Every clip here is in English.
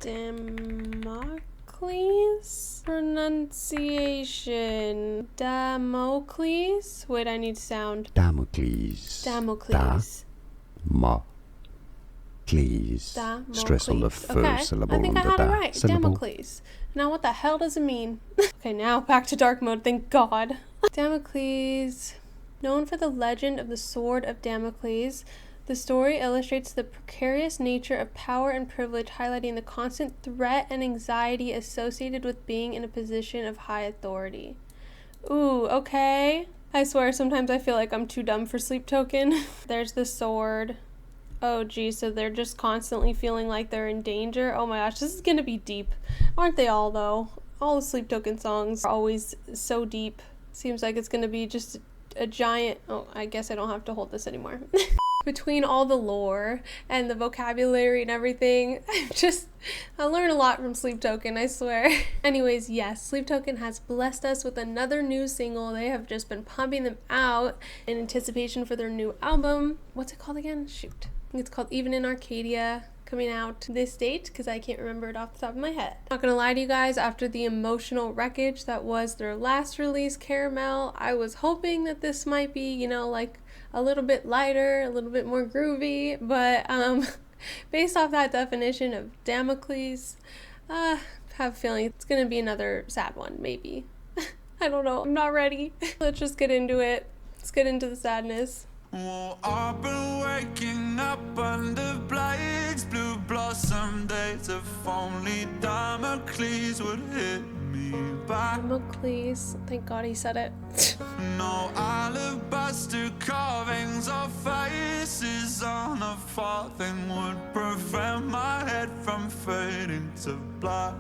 Damocles? Pronunciation. Damocles? Wait, I need sound. Damocles. Damocles. Damocles. Stress on the first syllable. I think I on the had it right. syllable. Damocles. Now what the hell does it mean? Okay, now back to dark mode, thank God. Damocles. Known for the legend of the sword of Damocles, the story illustrates the precarious nature of power and privilege, highlighting the constant threat and anxiety associated with being in a position of high authority. Ooh, okay. I swear sometimes I feel like I'm too dumb for Sleep Token. There's the sword. Oh geez, so they're just constantly feeling like they're in danger. Oh my gosh, this is gonna be deep. Aren't they all though? All the Sleep Token songs are always so deep. Seems like it's gonna be just a giant... Oh, I guess I don't have to hold this anymore. Between all the lore and the vocabulary and everything, I learn a lot from Sleep Token, I swear. Anyways, yes, Sleep Token has blessed us with another new single. They have just been pumping them out in anticipation for their new album. What's it called again? Shoot. I think it's called Even in Arcadia, coming out this date because I can't remember it off the top of my head. Not gonna lie to you guys, after the emotional wreckage that was their last release, Caramel, I was hoping that this might be, you know, like a little bit lighter, a little bit more groovy, but based off that definition of Damocles, I have a feeling it's gonna be another sad one, maybe. I don't know, I'm not ready. Let's just get into it. Let's get into the sadness. Well, I've been waking up under blades, blue blossom days. If only Damocles would hit me back. Damocles, thank God he said it. No alabaster carvings or faces on a farthing would prevent my head from fading to black.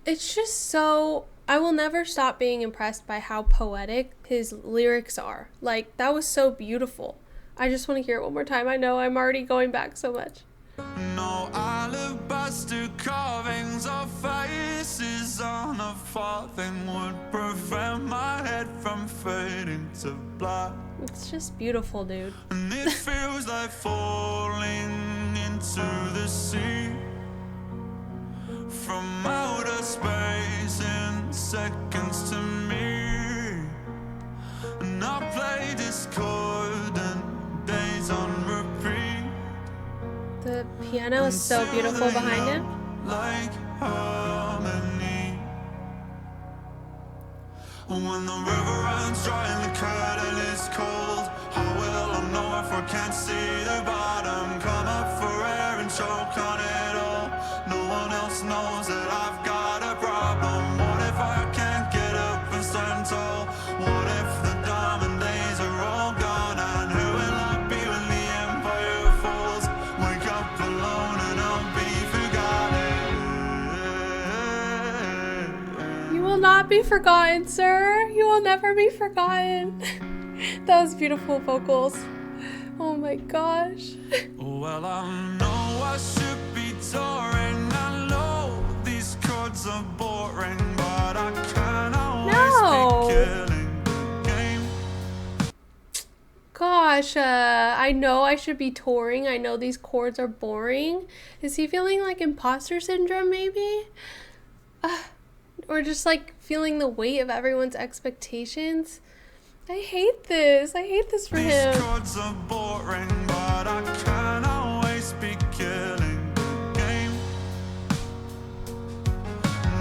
It's just so... I will never stop being impressed by how poetic his lyrics are. Like, that was so beautiful. I just want to hear it one more time. I know I'm already going back so much. No alabaster carvings or faces on a farthing would prevent my head from fading to black. It's just beautiful, dude. And it feels like falling into the sea from outer space in seconds to me. And I play this chord and days on repeat. The piano is so beautiful behind him. Like harmony. When the river runs dry and the curtain is cold, how will I know if I can't see the bottom? Come up for air and choke on it all. No one else knows that I've got a problem. What if I can't get up and stand tall? What if the diamond days are all gone? And who will I be when the empire falls? Wake up alone and I'll be forgotten. You will not be forgotten, sir. You will never be forgotten. That was beautiful vocals. Oh my gosh. Well, I know I should be touring. I know these chords are boring, but I can't always be killing the game. Gosh, I know I should be touring. I know these chords are boring. Is he feeling like imposter syndrome, maybe? Or just like feeling the weight of everyone's expectations? I hate this. I hate this for him. These chords are boring, but I can't always be killing the game.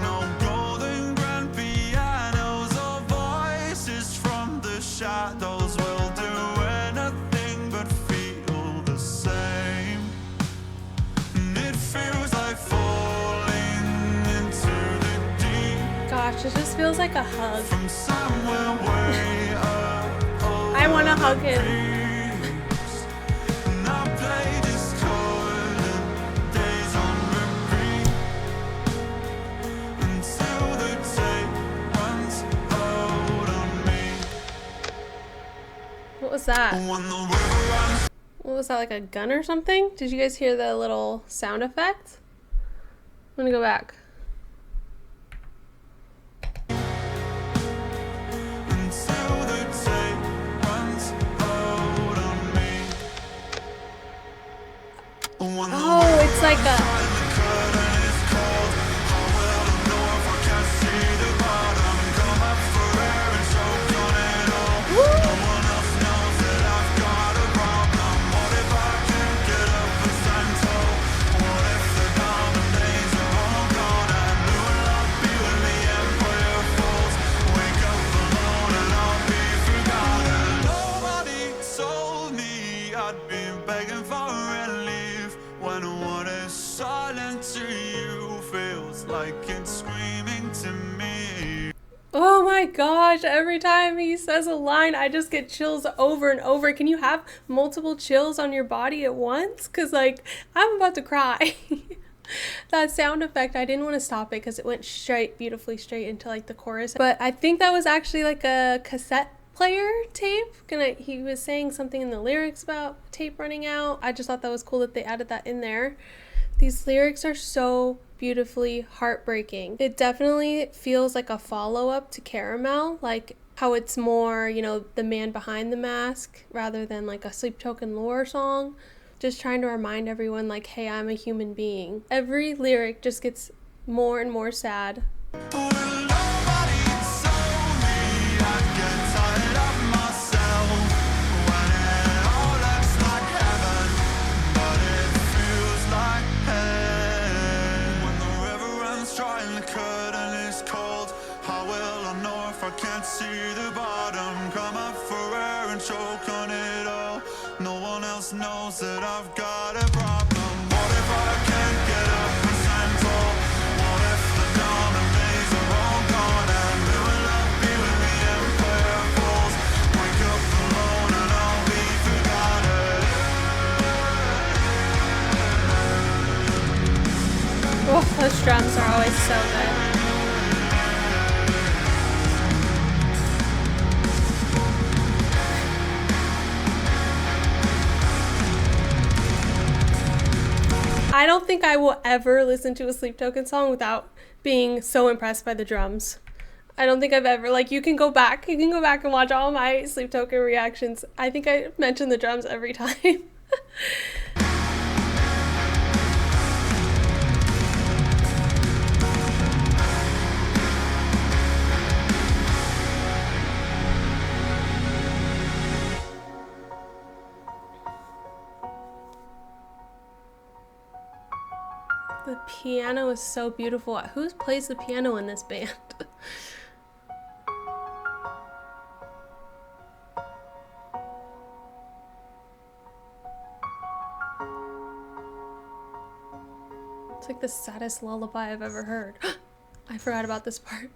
No golden grand pianos or voices from the shadows will do anything but feel the same. And it feels like falling into the deep. Gosh, it just feels like a hug. From somewhere way up. I want to hug him. And I play this chord and days on repeat until the tape runs out on me. What was that? When the river runs. What was that, like a gun or something? Did you guys hear the little sound effect? I'm gonna go back. Oh, it's like a... to you feels like it's screaming to me. Oh my gosh, every time he says a line, I just get chills over and over. Can you have multiple chills on your body at once? Because, like, I'm about to cry. That sound effect, I didn't want to stop it because it went beautifully straight into, like, the chorus. But I think that was actually, like, a cassette player tape. He was saying something in the lyrics about tape running out. I just thought that was cool that they added that in there. These lyrics are so beautifully heartbreaking. It definitely feels like a follow-up to Caramel, like how it's more, you know, the man behind the mask rather than like a Sleep Token lore song. Just trying to remind everyone, like, hey, I'm a human being. Every lyric just gets more and more sad. Can't see the bottom, come up for air and choke on it all. No one else knows that I've got a problem. What if I can't get up and stand tall? What if the diamond days are all gone? And who will I be when the empire falls? Wake up alone and I'll be forgotten. Oh, those drums are always so good. I don't think I will ever listen to a Sleep Token song without being so impressed by the drums. I don't think I've ever, like, you can go back and watch all my Sleep Token reactions. I think I mention the drums every time. The piano is so beautiful. Who plays the piano in this band? It's like the saddest lullaby I've ever heard. I forgot about this part.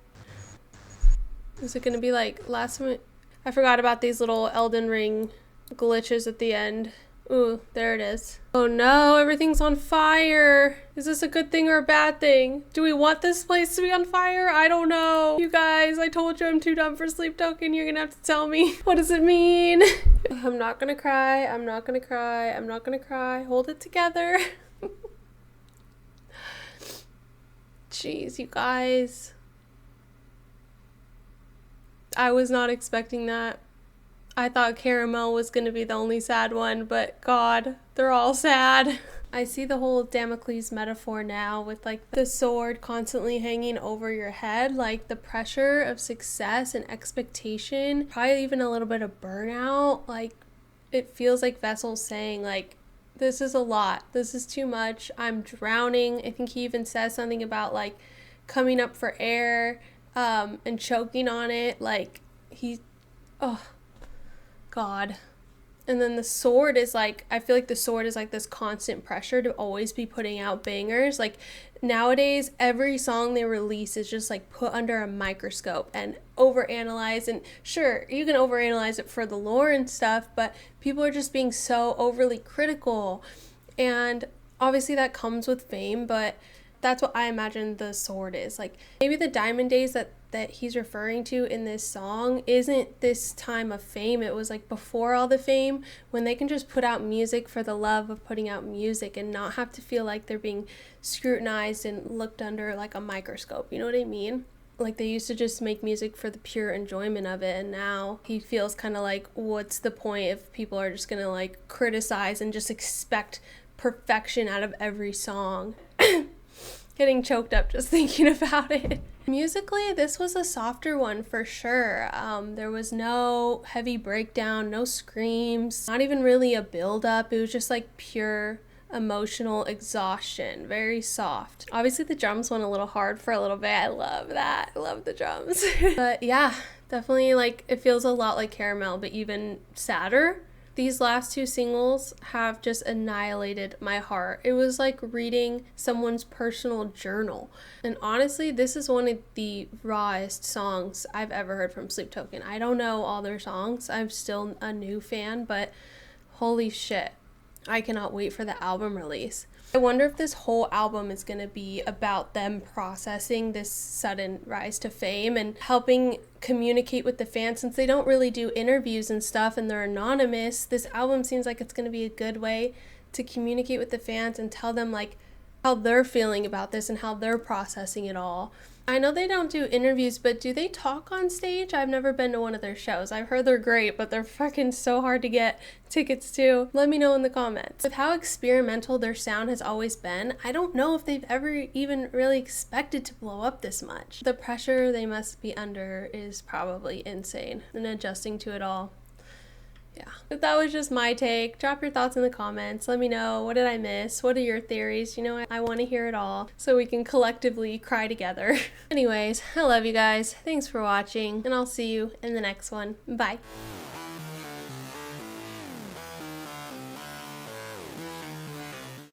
Is it gonna be like last minute? I forgot about these little Elden Ring glitches at the end. Ooh, there it is. Oh no, everything's on fire. Is this a good thing or a bad thing? Do we want this place to be on fire? I don't know. You guys, I told you I'm too dumb for Sleep Token. You're gonna have to tell me. What does it mean? I'm not gonna cry. I'm not gonna cry. I'm not gonna cry. Hold it together. Jeez, you guys. I was not expecting that. I thought Caramel was going to be the only sad one, but God, they're all sad. I see the whole Damocles metaphor now with like the sword constantly hanging over your head, like the pressure of success and expectation, probably even a little bit of burnout. Like it feels like Vessel's saying like, this is a lot. This is too much. I'm drowning. I think he even says something about like coming up for air and choking on it. Like oh God. And then the sword is like, I feel like the sword is like this constant pressure to always be putting out bangers. Like nowadays, every song they release is just like put under a microscope and overanalyzed. And sure, you can overanalyze it for the lore and stuff, but people are just being so overly critical. And obviously that comes with fame, but that's what I imagine the sword is. Like maybe the Diamond Days that he's referring to in this song isn't this time of fame. It was like before all the fame, when they can just put out music for the love of putting out music and not have to feel like they're being scrutinized and looked under like a microscope. You know what I mean? Like they used to just make music for the pure enjoyment of it, and now he feels kind of like, what's the point if people are just gonna like criticize and just expect perfection out of every song? Getting choked up just thinking about it. Musically, this was a softer one for sure. There was no heavy breakdown, no screams, not even really a build-up. It was just like pure emotional exhaustion, very soft. Obviously the drums went a little hard for a little bit. I love that. I love the drums. But yeah, definitely like it feels a lot like Caramel, but even sadder. These last two singles have just annihilated my heart. It was like reading someone's personal journal. And honestly, this is one of the rawest songs I've ever heard from Sleep Token. I don't know all their songs. I'm still a new fan, but holy shit. I cannot wait for the album release. I wonder if this whole album is going to be about them processing this sudden rise to fame and helping communicate with the fans. Since they don't really do interviews and stuff and they're anonymous, this album seems like it's going to be a good way to communicate with the fans and tell them like how they're feeling about this and how they're processing it all. I know they don't do interviews, but do they talk on stage? I've never been to one of their shows. I've heard they're great, but they're fucking so hard to get tickets to. Let me know in the comments. With how experimental their sound has always been, I don't know if they've ever even really expected to blow up this much. The pressure they must be under is probably insane, and adjusting to it all. Yeah, but that was just my take. Drop your thoughts in the comments. Let me know, what did I miss? What are your theories? You know, I want to hear it all so we can collectively cry together. Anyways, I love you guys. Thanks for watching, and I'll see you in the next one. Bye.